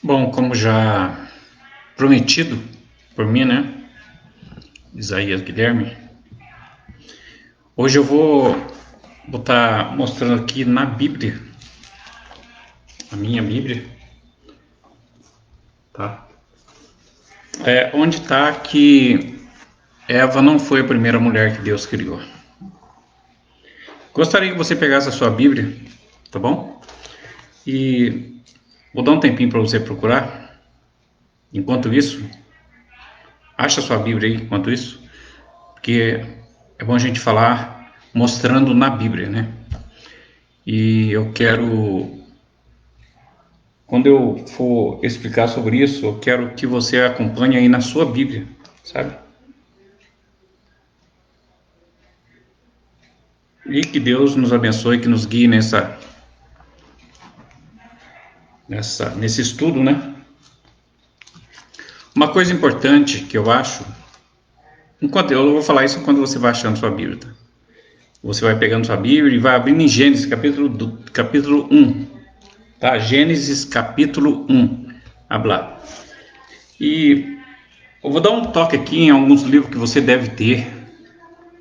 Bom, como já prometido por mim, né, Isaías Guilherme, hoje eu vou estar mostrando aqui na Bíblia, a minha Bíblia, tá? Onde está que Eva não foi a primeira mulher que Deus criou. Gostaria que você pegasse a sua Bíblia, tá bom? E vou dar um tempinho para você procurar. Enquanto isso, acha a sua Bíblia aí, enquanto isso, porque é bom a gente falar mostrando na Bíblia, né? E eu quero, quando eu for explicar sobre isso, eu quero que você acompanhe aí na sua Bíblia, sabe? E que Deus nos abençoe, que nos guie nesse estudo, né? Uma coisa importante que eu acho, enquanto eu vou falar isso enquanto você vai achando sua Bíblia, tá? Você vai pegando sua Bíblia e vai abrindo em Gênesis, capítulo 1, tá? Gênesis, capítulo 1, hablar. E eu vou dar um toque aqui em alguns livros que você deve ter.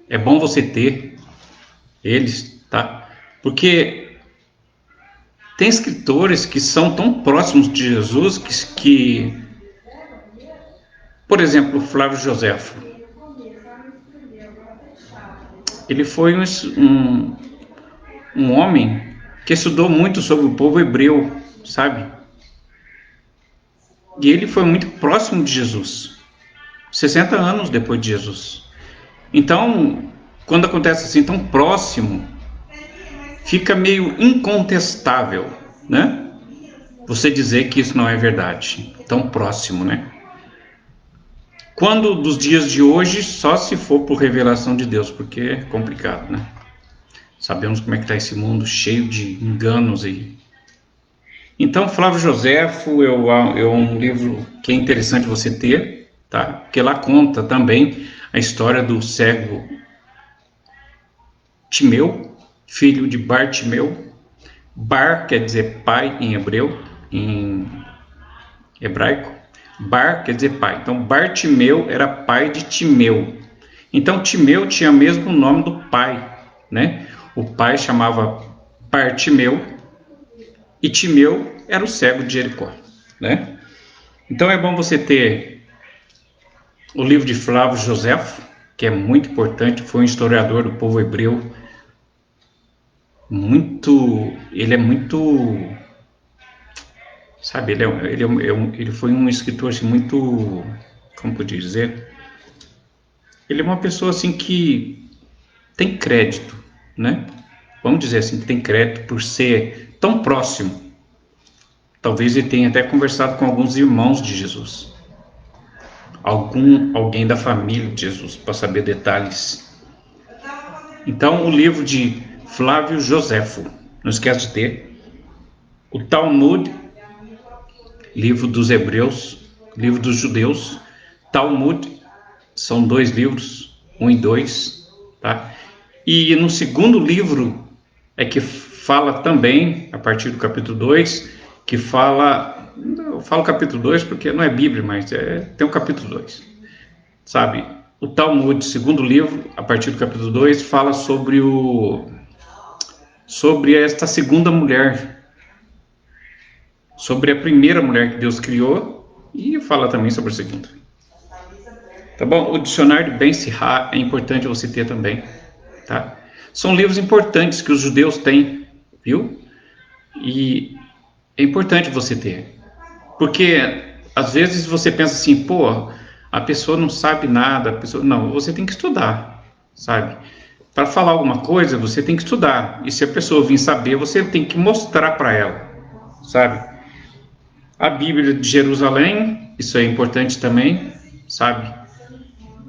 É bom você ter eles, tá? Porque tem escritores que são tão próximos de Jesus por exemplo, Flávio Joséfo, ele foi um homem que estudou muito sobre o povo hebreu, sabe? E ele foi muito próximo de Jesus, 60 anos depois de Jesus. Então, quando acontece assim tão próximo, fica meio incontestável, né? Você dizer que isso não é verdade, tão próximo, né? Quando dos dias de hoje, só se for por revelação de Deus, porque é complicado, né? Sabemos como é que está esse mundo cheio de enganos aí. Então, Flávio Joséfo é um livro que é interessante você ter, tá? Porque lá conta também a história do cego Timeu, filho de Bartimeu. Bar quer dizer pai em hebreu, em hebraico. Bar quer dizer pai. Então, Bartimeu era pai de Timeu. Então, Timeu tinha o mesmo nome do pai, né? O pai chamava Bartimeu e Timeu era o cego de Jericó, né? Então, é bom você ter o livro de Flávio Joséfo, que é muito importante, foi um historiador do povo hebreu, ele é muito, sabe, ele foi um escritor assim, muito, como podia dizer, ele é uma pessoa assim que tem crédito, né? Vamos dizer assim, que tem crédito por ser tão próximo. Talvez ele tenha até conversado com alguns irmãos de Jesus, alguém da família de Jesus, para saber detalhes. Então, o livro de Flávio Joséfo, não esquece de ter. O Talmud, livro dos hebreus, livro dos judeus. Talmud, são 2 livros, 1 e 2, tá? E no segundo livro é que fala também, a partir do capítulo 2, que fala, eu falo capítulo 2 porque não é Bíblia, mas tem o capítulo 2, sabe? O Talmud, segundo livro, a partir do capítulo 2, fala sobre esta segunda mulher, sobre a primeira mulher que Deus criou e fala também sobre a segunda. Tá bom? O dicionário de Ben Sirá é importante você ter também, tá? São livros importantes que os judeus têm, viu? E é importante você ter, porque às vezes você pensa assim, pô, a pessoa não sabe nada, não, você tem que estudar, sabe? Para falar alguma coisa, você tem que estudar. E se a pessoa vir saber, você tem que mostrar para ela, sabe? A Bíblia de Jerusalém, isso é importante também, sabe?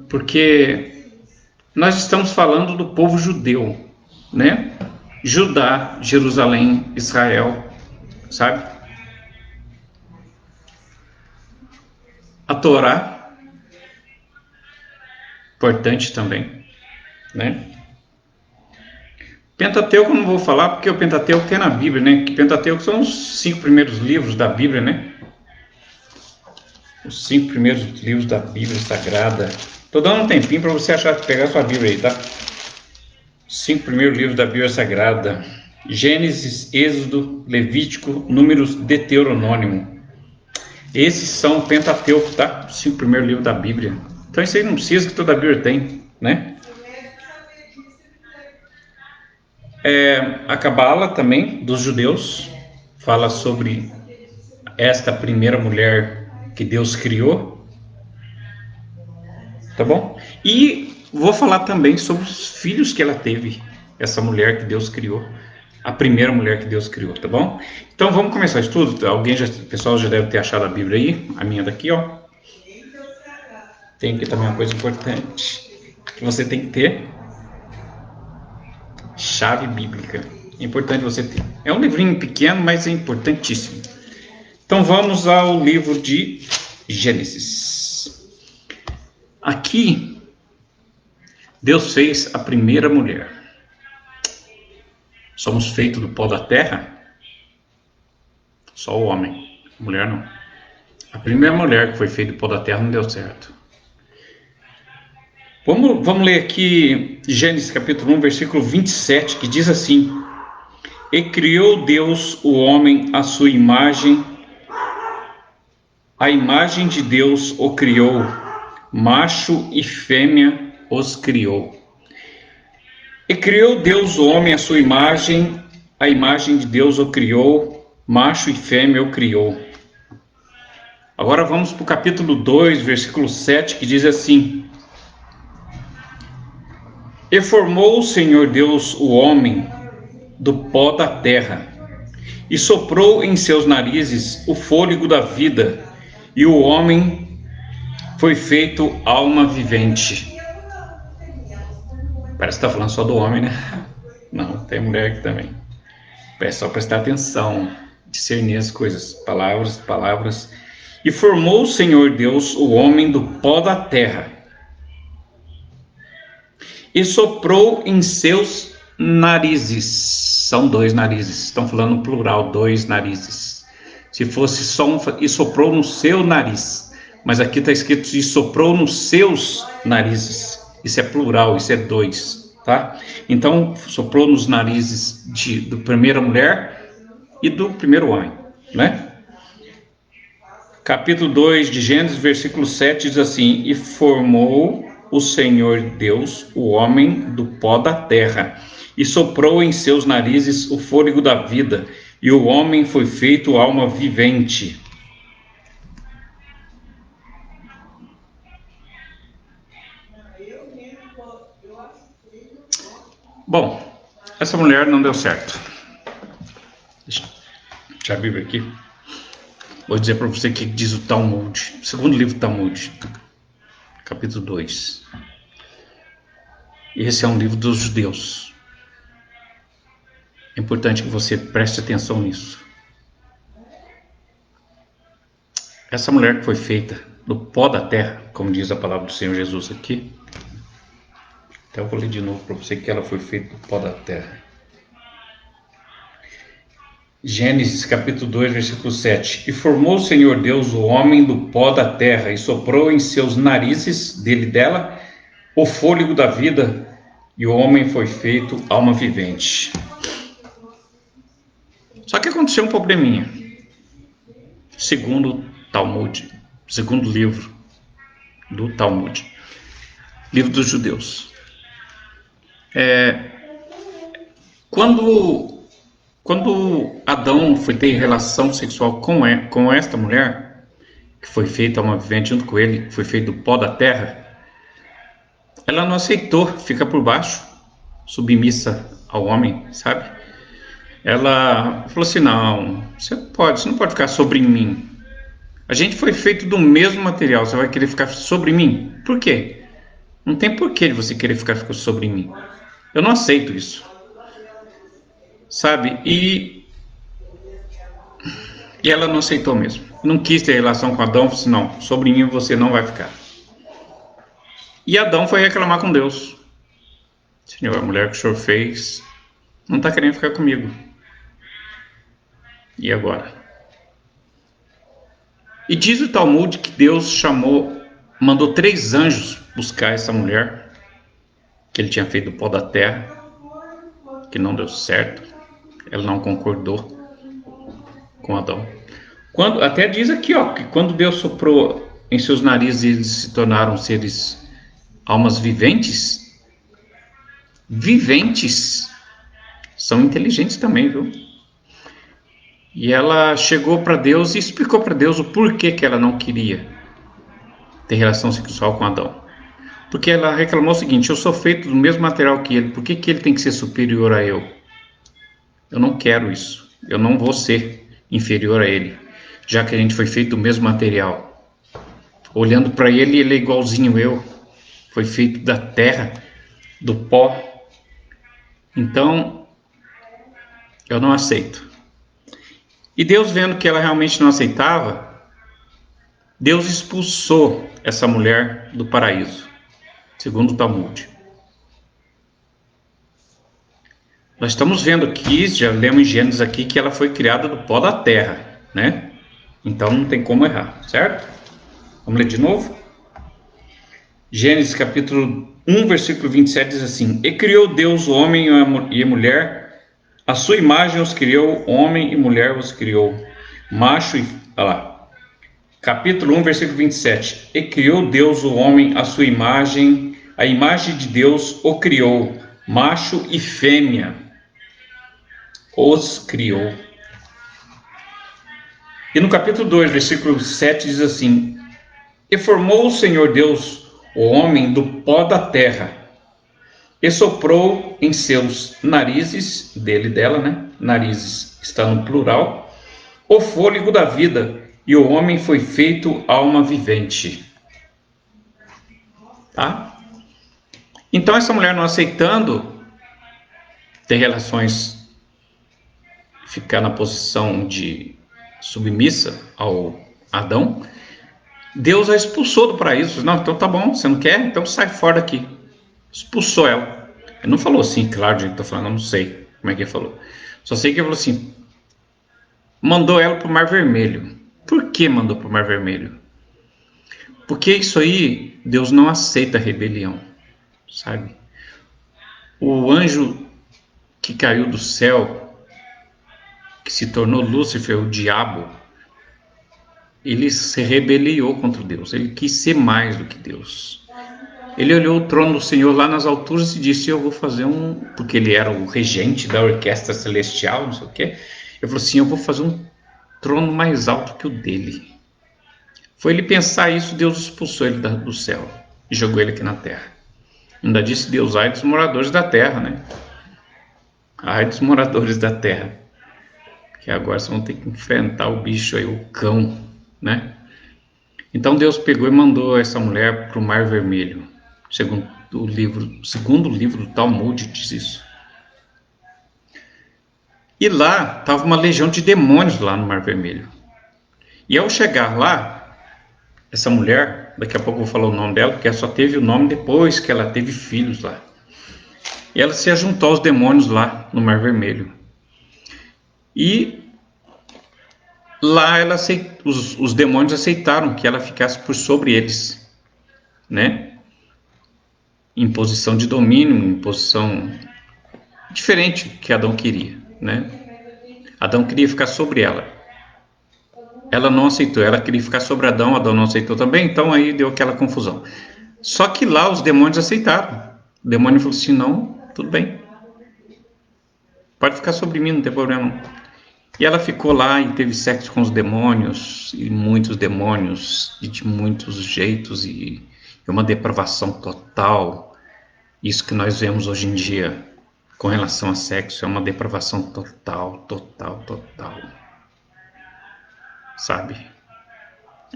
Porque nós estamos falando do povo judeu, né? Judá, Jerusalém, Israel, sabe? A Torá, importante também, né? Pentateuco eu não vou falar porque o Pentateuco tem na Bíblia, né? Que Pentateuco são os 5 primeiros livros da Bíblia, né? Os 5 primeiros livros da Bíblia Sagrada. Estou dando um tempinho para você pegar sua Bíblia aí, tá? Os 5 primeiros livros da Bíblia Sagrada. Gênesis, Êxodo, Levítico, Números, Deuteronômio. Esses são o Pentateuco, tá? Os 5 primeiros livros da Bíblia. Então isso aí não precisa, que toda a Bíblia tem, né? A Cabala também, dos judeus, fala sobre esta primeira mulher que Deus criou, tá bom? E vou falar também sobre os filhos que ela teve, essa mulher que Deus criou, a primeira mulher que Deus criou, tá bom? Então vamos começar o estudo. O pessoal já deve ter achado a Bíblia aí, a minha daqui, ó. Tem aqui também uma coisa importante que você tem que ter: chave bíblica. É importante você ter. É um livrinho pequeno, mas é importantíssimo. Então vamos ao livro de Gênesis. Aqui, Deus fez a primeira mulher. Somos feitos do pó da terra? Só o homem, a mulher não. A primeira mulher que foi feita do pó da terra não deu certo. Vamos ler aqui Gênesis capítulo 1, versículo 27, que diz assim: E criou Deus o homem à sua imagem, a imagem de Deus o criou, macho e fêmea os criou. E criou Deus o homem à sua imagem, a imagem de Deus o criou, macho e fêmea o criou. Agora vamos para o capítulo 2, versículo 7, que diz assim: E formou o Senhor Deus o homem do pó da terra, e soprou em seus narizes o fôlego da vida, e o homem foi feito alma vivente. Parece que está falando só do homem, né? Não, tem mulher aqui também. É só prestar atenção, discernir as coisas, palavras. E formou o Senhor Deus o homem do pó da terra, e soprou em seus narizes. São 2 narizes, estão falando no plural, 2 narizes. Se fosse só um, e soprou no seu nariz. Mas aqui está escrito e soprou nos seus narizes. Isso é plural, isso é 2, tá? Então, soprou nos narizes da primeira mulher e do primeiro homem, né? Capítulo 2 de Gênesis, versículo 7 diz assim: E formou o Senhor Deus o homem do pó da terra, e soprou em seus narizes o fôlego da vida, e o homem foi feito alma vivente. Bom, essa mulher não deu certo. Deixa a Bíblia aqui. Vou dizer para você o que diz o Talmud, segundo livro do Talmud, capítulo 2. Esse é um livro dos judeus. É importante que você preste atenção nisso. Essa mulher que foi feita do pó da terra, como diz a palavra do Senhor Jesus aqui. Então eu vou ler de novo para você que ela foi feita do pó da terra. Gênesis capítulo 2, versículo 7. E formou o Senhor Deus o homem do pó da terra, e soprou em seus narizes, dela, o fôlego da vida, e o homem foi feito alma vivente. Só que aconteceu um probleminha. Segundo o Talmud, segundo livro do Talmud, livro dos judeus. Quando Adão foi ter relação sexual com esta mulher, que foi feita alma vivente junto com ele, foi feito do pó da terra, ela não aceitou ficar por baixo, submissa ao homem, sabe? Ela falou assim: não, você não pode ficar sobre mim. A gente foi feito do mesmo material, você vai querer ficar sobre mim? Por quê? Não tem porquê de você querer ficar sobre mim. Eu não aceito isso. Sabe? E ela não aceitou mesmo. Não quis ter relação com Adão, falou assim: não, sobre mim você não vai ficar. E Adão foi reclamar com Deus: Senhor, a mulher que o Senhor fez não está querendo ficar comigo. E agora? E diz o Talmud que Deus mandou 3 anjos buscar essa mulher, que ele tinha feito do pó da terra, que não deu certo, ela não concordou com Adão. Até diz aqui, que quando Deus soprou em seus narizes, eles se tornaram almas viventes. Viventes são inteligentes também, viu? E ela chegou para Deus e explicou para Deus o porquê que ela não queria ter relação sexual com Adão. Porque ela reclamou o seguinte: eu sou feito do mesmo material que ele, por que ele tem que ser superior a eu? Eu não quero isso. Eu não vou ser inferior a ele, já que a gente foi feito do mesmo material. Olhando para ele, ele é igualzinho eu. Foi feito da terra, do pó. Então, eu não aceito. E Deus, vendo que ela realmente não aceitava, Deus expulsou essa mulher do paraíso, segundo o Talmud. Nós estamos vendo aqui, já lemos em Gênesis aqui, que ela foi criada do pó da terra, né? Então não tem como errar, certo? Vamos ler de novo? Gênesis capítulo 1, versículo 27 diz assim: E criou Deus o homem e a mulher, a sua imagem os criou, homem e mulher os criou. Macho e... Olha lá. Capítulo 1, versículo 27. E criou Deus o homem, a sua imagem, a imagem de Deus o criou, macho e fêmea os criou. E no capítulo 2, versículo 7 diz assim: E formou o Senhor Deus o homem do pó da terra, e soprou em seus narizes, dele e dela, né? Narizes está no plural, o fôlego da vida, e o homem foi feito alma vivente. Tá? Então essa mulher não aceitando ter relações, ficar na posição de submissa ao Adão, Deus a expulsou do paraíso. Não, então tá bom, você não quer? Então sai fora daqui. Expulsou ela. Ele não falou assim, claro, do jeito que eu tô falando, eu não sei como é que ele falou. Só sei que ele falou assim, mandou ela pro Mar Vermelho. Por que mandou pro Mar Vermelho? Porque isso aí, Deus não aceita rebelião, sabe? O anjo que caiu do céu, que se tornou Lúcifer, o diabo, ele se rebeliou contra Deus, ele quis ser mais do que Deus. Ele olhou o trono do Senhor lá nas alturas e disse: eu vou fazer porque ele era o regente da orquestra celestial, não sei o quê. Ele falou assim: eu vou fazer um trono mais alto que o dele. Foi ele pensar isso, Deus expulsou ele do céu e jogou ele aqui na terra. Ainda disse Deus: ai dos moradores da terra, né? Ai dos moradores da terra, que agora vocês vão ter que enfrentar o bicho aí, o cão, né? Então Deus pegou e mandou essa mulher para o Mar Vermelho. Segundo o livro do Talmud diz isso. E lá estava uma legião de demônios lá no Mar Vermelho. E ao chegar lá, essa mulher, daqui a pouco eu vou falar o nome dela, porque ela só teve o nome depois que ela teve filhos lá. E ela se juntou aos demônios lá no Mar Vermelho. E lá os demônios aceitaram que ela ficasse por sobre eles, né? Em posição de domínio, em posição diferente que Adão queria, né? Adão queria ficar sobre ela. Ela não aceitou, ela queria ficar sobre Adão, Adão não aceitou também, então aí deu aquela confusão. Só que lá os demônios aceitaram. O demônio falou assim: não, tudo bem, pode ficar sobre mim, não tem problema não. E ela ficou lá e teve sexo com os demônios, e muitos demônios, e de muitos jeitos, e uma depravação total. Isso que nós vemos hoje em dia com relação a sexo é uma depravação total, total, total. Sabe?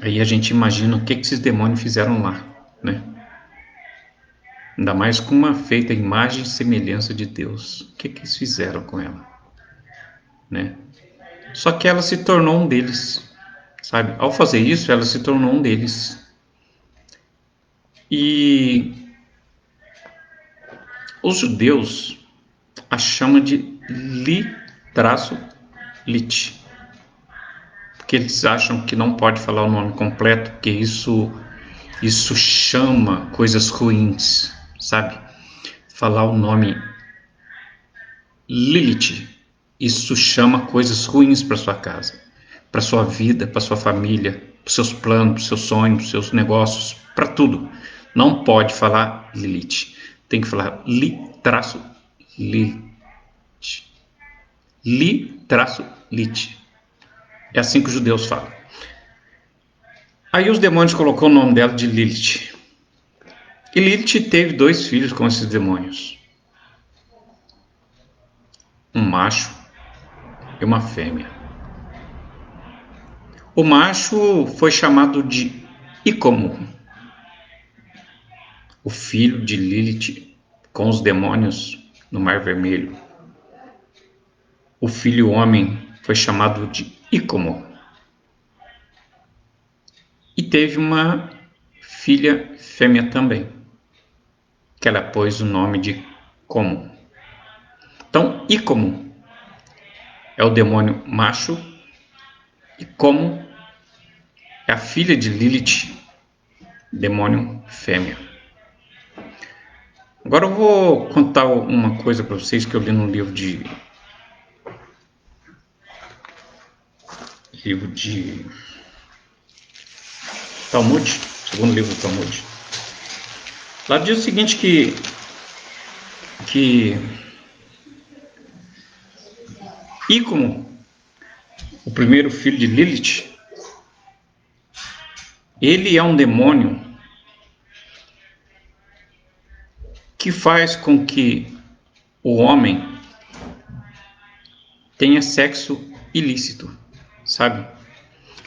Aí a gente imagina o que esses demônios fizeram lá, né? Ainda mais com uma feita imagem e semelhança de Deus. O que eles fizeram com ela, né? Só que ela se tornou um deles, sabe? Ao fazer isso, ela se tornou um deles. E os judeus a chamam de li-lit, porque eles acham que não pode falar o nome completo, porque isso chama coisas ruins, sabe? Falar o nome Lilith, isso chama coisas ruins para sua casa, para sua vida, para sua família, para seus planos, para seus sonhos, para seus negócios, para tudo. Não pode falar Lilith, tem que falar Li-Lit. Li-Lit. É assim que os judeus falam. Aí os demônios colocou o nome dela de Lilith. E Lilith teve 2 filhos com esses demônios. Um macho e uma fêmea. O macho foi chamado de Icomo, o filho de Lilith com os demônios no Mar Vermelho. O filho homem foi chamado de Icomo. E teve uma filha fêmea também, que ela pôs o nome de Como. Então, Icomo é o demônio macho e Como é a filha de Lilith, demônio fêmea. Agora eu vou contar uma coisa para vocês que eu li no livro de Talmud, segundo livro do Talmud. Lá diz o seguinte que Icomo, o primeiro filho de Lilith, ele é um demônio que faz com que o homem tenha sexo ilícito, sabe?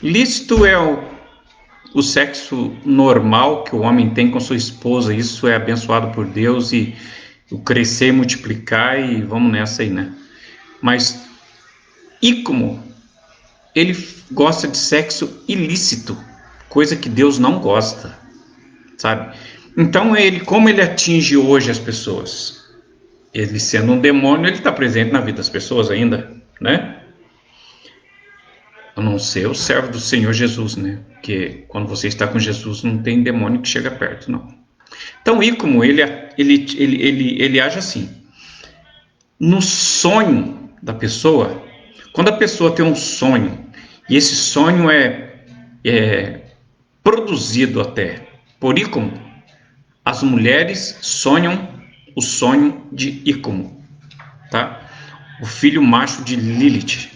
Lícito é o sexo normal que o homem tem com sua esposa, isso é abençoado por Deus e o crescer e multiplicar e vamos nessa aí, né? Mas Icomo, ele gosta de sexo ilícito, coisa que Deus não gosta, sabe? Então como ele atinge hoje as pessoas? Ele sendo um demônio, ele está presente na vida das pessoas ainda, né? A não ser o servo do Senhor Jesus, né? Porque quando você está com Jesus, não tem demônio que chega perto, não. Então, Icomo, ele age assim. No sonho da pessoa, quando a pessoa tem um sonho, e esse sonho é produzido até por Icomo, as mulheres sonham o sonho de Icomo, tá? O filho macho de Lilith.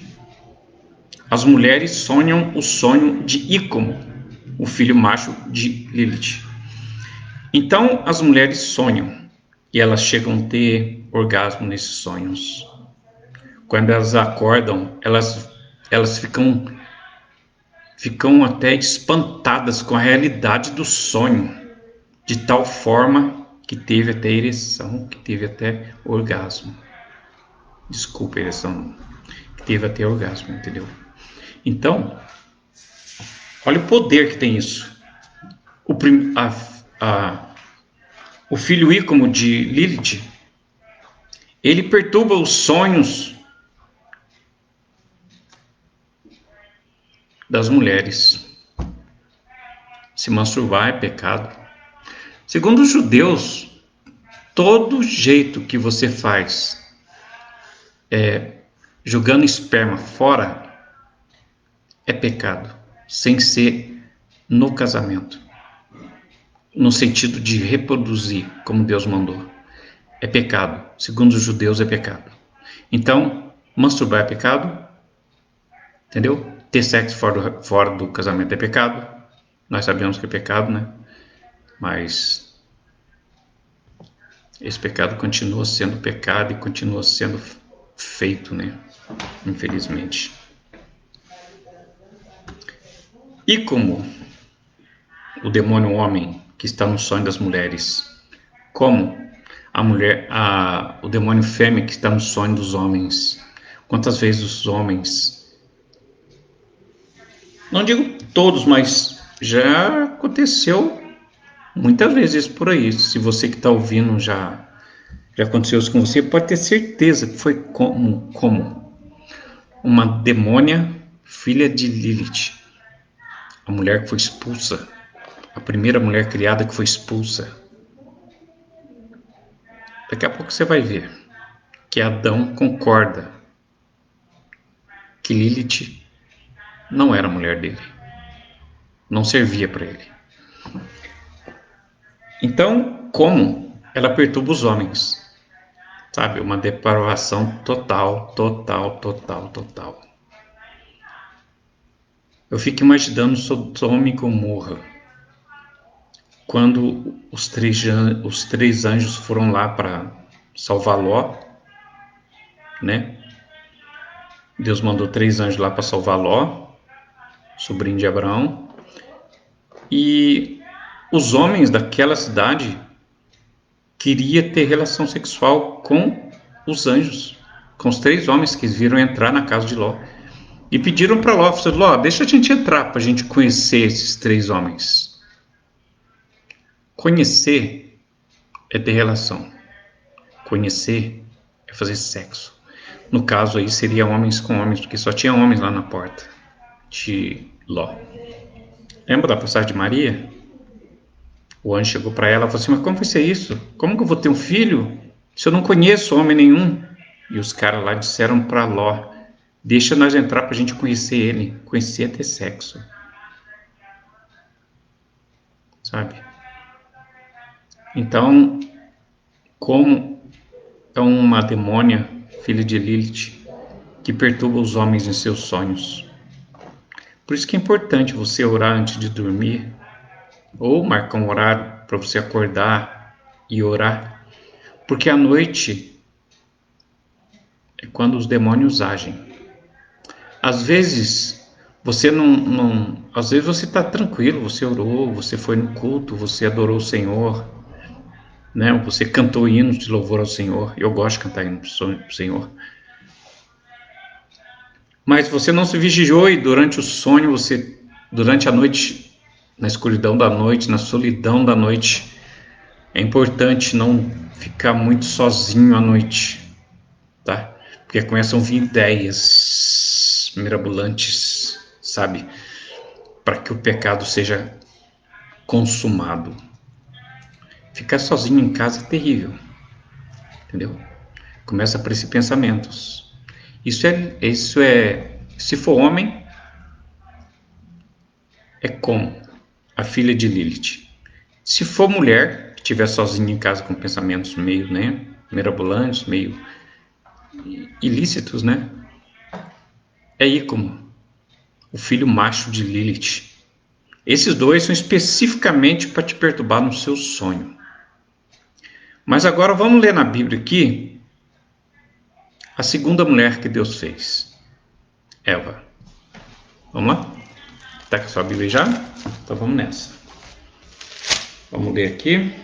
As mulheres sonham o sonho de Icomo, o filho macho de Lilith. Então, as mulheres sonham e elas chegam a ter orgasmo nesses sonhos. Quando elas acordam, elas ficam até espantadas com a realidade do sonho, de tal forma que teve até ereção, que teve até orgasmo. Desculpa, ereção, que teve até orgasmo, entendeu? Então, olha o poder que tem isso. O filho Icomo de Lilith, ele perturba os sonhos das mulheres. Se masturbar é pecado. Segundo os judeus, todo jeito que você faz jogando esperma fora é pecado, sem ser no casamento, no sentido de reproduzir como Deus mandou. É pecado, segundo os judeus é pecado. Então, masturbar é pecado, entendeu? Ter sexo fora do casamento é pecado. Nós sabemos que é pecado, né? Mas esse pecado continua sendo pecado e continua sendo feito, né? Infelizmente. E como o demônio homem que está no sonho das mulheres, como o demônio fêmea que está no sonho dos homens. Quantas vezes os homens, não digo todos, mas já aconteceu muitas vezes por aí. Se você que está ouvindo já aconteceu isso com você, pode ter certeza que foi como uma demônia filha de Lilith, a mulher que foi expulsa, a primeira mulher criada que foi expulsa. Daqui a pouco você vai ver que Adão concorda que Lilith não era a mulher dele, não servia para ele. Então, como ela perturba os homens? Sabe, uma depravação total. Eu fico imaginando Sodoma e Gomorra, quando os três anjos foram lá para salvar Ló, né? Deus mandou 3 anjos lá para salvar Ló, sobrinho de Abraão, e os homens daquela cidade queriam ter relação sexual com os anjos, com os 3 homens que viram entrar na casa de Ló. E pediram para Ló, falaram, Ló, deixa a gente entrar para a gente conhecer esses 3 homens. Conhecer é ter relação. Conhecer é fazer sexo. No caso aí seria homens com homens, porque só tinha homens lá na porta de Ló. Lembra da passagem de Maria? O anjo chegou para ela e falou assim, mas como vai ser isso? Como que eu vou ter um filho se eu não conheço homem nenhum? E os caras lá disseram para Ló, deixa nós entrar para a gente conhecer ele. Conhecer é ter sexo. Sabe? Então, como é uma demônia, filha de Lilith, que perturba os homens em seus sonhos. Por isso que é importante você orar antes de dormir, ou marcar um horário para você acordar e orar, porque à noite é quando os demônios agem. Às vezes você às vezes você está tranquilo, você orou, você foi no culto, você adorou o Senhor, né? Você cantou hinos de louvor ao Senhor. Eu gosto de cantar hinos para o Senhor. Mas você não se vigiou e durante o sonho, durante a noite, na escuridão da noite, na solidão da noite, é importante não ficar muito sozinho à noite, tá? Porque começam a vir ideias mirabolantes, sabe? Para que o pecado seja consumado. Ficar sozinho em casa é terrível, entendeu? Começa a aparecer pensamentos. Isso é, se for homem, é como a filha de Lilith. Se for mulher, que estiver sozinha em casa com pensamentos meio, né, mirabolantes, meio ilícitos, né, é aí como o filho macho de Lilith. Esses 2 são especificamente para te perturbar no seu sonho. Mas agora vamos ler na Bíblia aqui a segunda mulher que Deus fez, Eva. Vamos lá? Está com a sua Bíblia já? Então vamos nessa. Vamos ler aqui.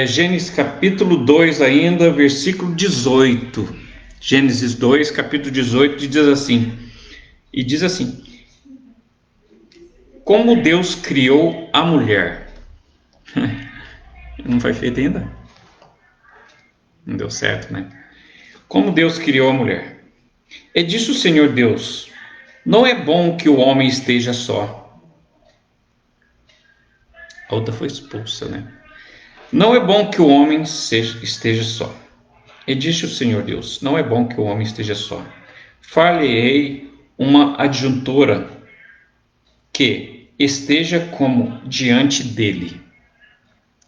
Gênesis capítulo 2 ainda, versículo 18. Gênesis 2, capítulo 18, diz assim, como Deus criou a mulher. Não foi feito ainda? Não deu certo, né? Como Deus criou a mulher. E disse o Senhor Deus, não é bom que o homem esteja só. A outra foi expulsa, né? Não é bom que o homem esteja só. E disse o Senhor Deus, não é bom que o homem esteja só. Far-lhe-ei uma adjuntora que esteja como diante dele.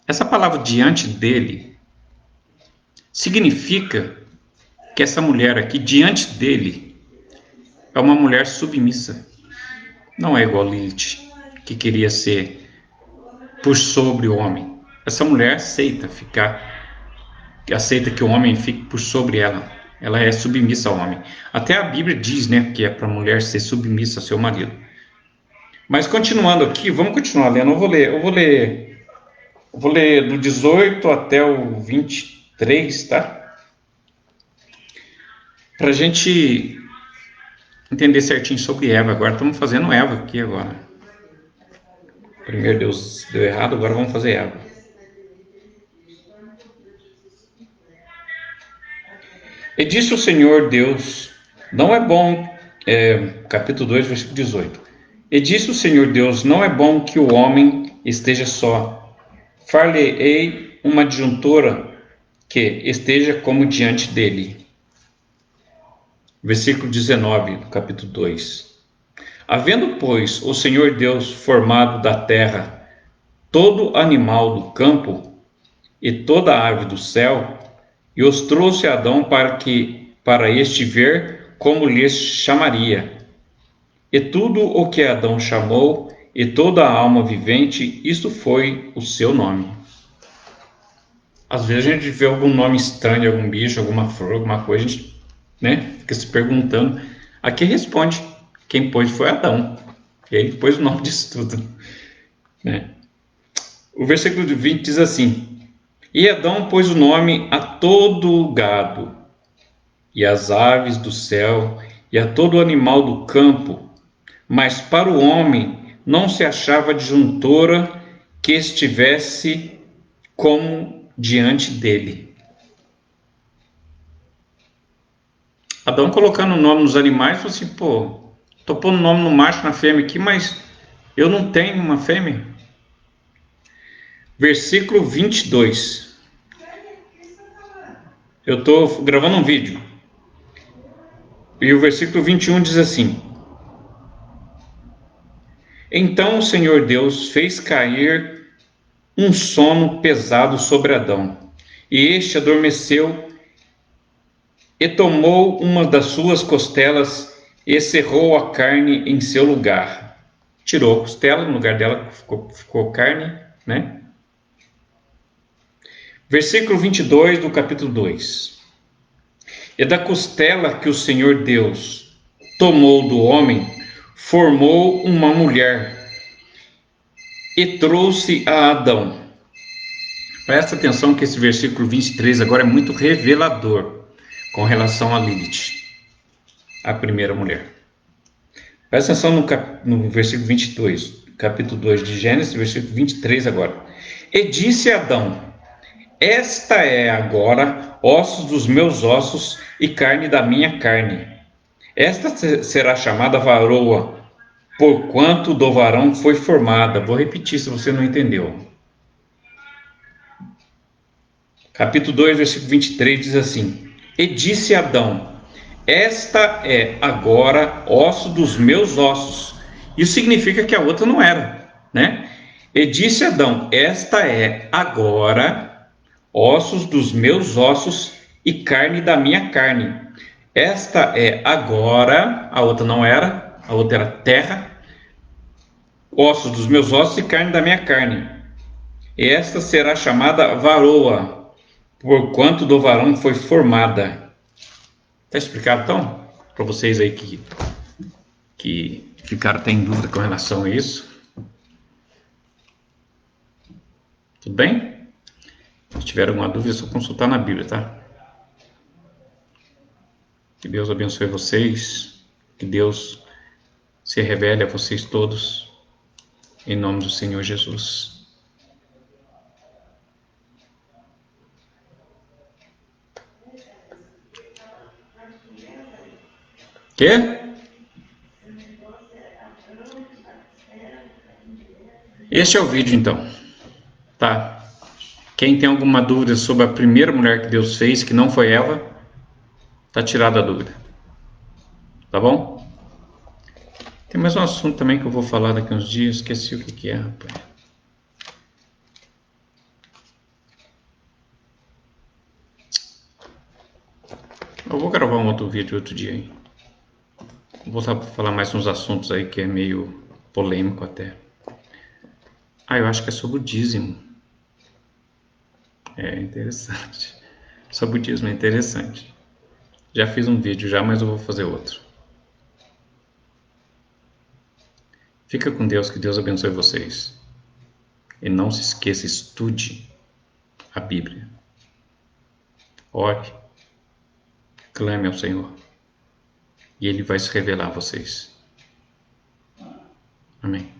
Essa palavra diante dele significa que essa mulher aqui, diante dele, é uma mulher submissa. Não é igual Lilith, que queria ser por sobre o homem. Essa mulher aceita que o homem fique por sobre ela. Ela é submissa ao homem. Até a Bíblia diz, né, que é para a mulher ser submissa ao seu marido. Mas continuando aqui, vamos continuar lendo. Eu vou ler do 18 até o 23, tá? Para a gente entender certinho sobre Eva. Agora estamos fazendo Eva aqui agora. Primeiro Deus deu errado, agora vamos fazer Eva. E disse o Senhor Deus, Não é bom, capítulo 2, versículo 18. E disse o Senhor Deus, não é bom que o homem esteja só. Far-lhe-ei uma adjuntora que esteja como diante dele. Versículo 19 do capítulo 2. Havendo, pois, o Senhor Deus formado da terra todo animal do campo e toda árvore do céu, e os trouxe a Adão para este ver como lhes chamaria. E tudo o que Adão chamou, e toda a alma vivente, isto foi o seu nome. Às vezes a gente vê algum nome estranho, algum bicho, alguma flor, alguma coisa, a gente, fica se perguntando. Aqui responde, quem pôs foi Adão. E aí pôs o nome disso tudo. Né? O versículo 20 diz assim: E Adão pôs o nome a todo o gado, e às aves do céu, e a todo animal do campo, mas para o homem não se achava adjuntora que estivesse como diante dele. Adão colocando o nome nos animais, falou assim, tô pondo o nome no macho, na fêmea aqui, mas eu não tenho uma fêmea. Versículo 22. Eu estou gravando um vídeo. E o versículo 21 diz assim: Então o Senhor Deus fez cair um sono pesado sobre Adão, e este adormeceu e tomou uma das suas costelas e cerrou a carne em seu lugar. Tirou a costela, no lugar dela ficou carne, né? Versículo 22 do capítulo 2. E da costela que o Senhor Deus tomou do homem, formou uma mulher e trouxe a Adão. Presta atenção que esse versículo 23 agora é muito revelador com relação a Lilith, a primeira mulher. Presta atenção no versículo 22, capítulo 2 de Gênesis, versículo 23 agora. E disse Adão: Esta é agora ossos dos meus ossos e carne da minha carne. Esta será chamada varoa, porquanto do varão foi formada. Vou repetir se você não entendeu. Capítulo 2, versículo 23 diz assim: E disse Adão: Esta é agora osso dos meus ossos. Isso significa que a outra não era, né? E disse Adão: Esta é agora ossos dos meus ossos e carne da minha carne. Esta é agora, a outra não era, a outra era terra, ossos dos meus ossos e carne da minha carne. E esta será chamada varoa, porquanto do varão foi formada. Está explicado então? Para vocês aí que ficaram até em dúvida com relação a isso. Tudo bem? Se tiver alguma dúvida, é só consultar na Bíblia, tá? Que Deus abençoe vocês. Que Deus se revele a vocês todos. Em nome do Senhor Jesus. Quê? Este é o vídeo então, tá? Quem tem alguma dúvida sobre a primeira mulher que Deus fez, que não foi Eva, tá tirada a dúvida, tá bom? Tem mais um assunto também que eu vou falar daqui uns dias, esqueci o que é, rapaz. Eu vou gravar um outro vídeo outro dia aí. Vou voltar para falar mais uns assuntos aí que é meio polêmico até. Eu acho que é sobre o dízimo. É interessante. Sobre o dízimo é interessante. Já fiz um vídeo já, mas eu vou fazer outro. Fica com Deus, que Deus abençoe vocês. E não se esqueça, estude a Bíblia. Ore. Clame ao Senhor. E Ele vai se revelar a vocês. Amém.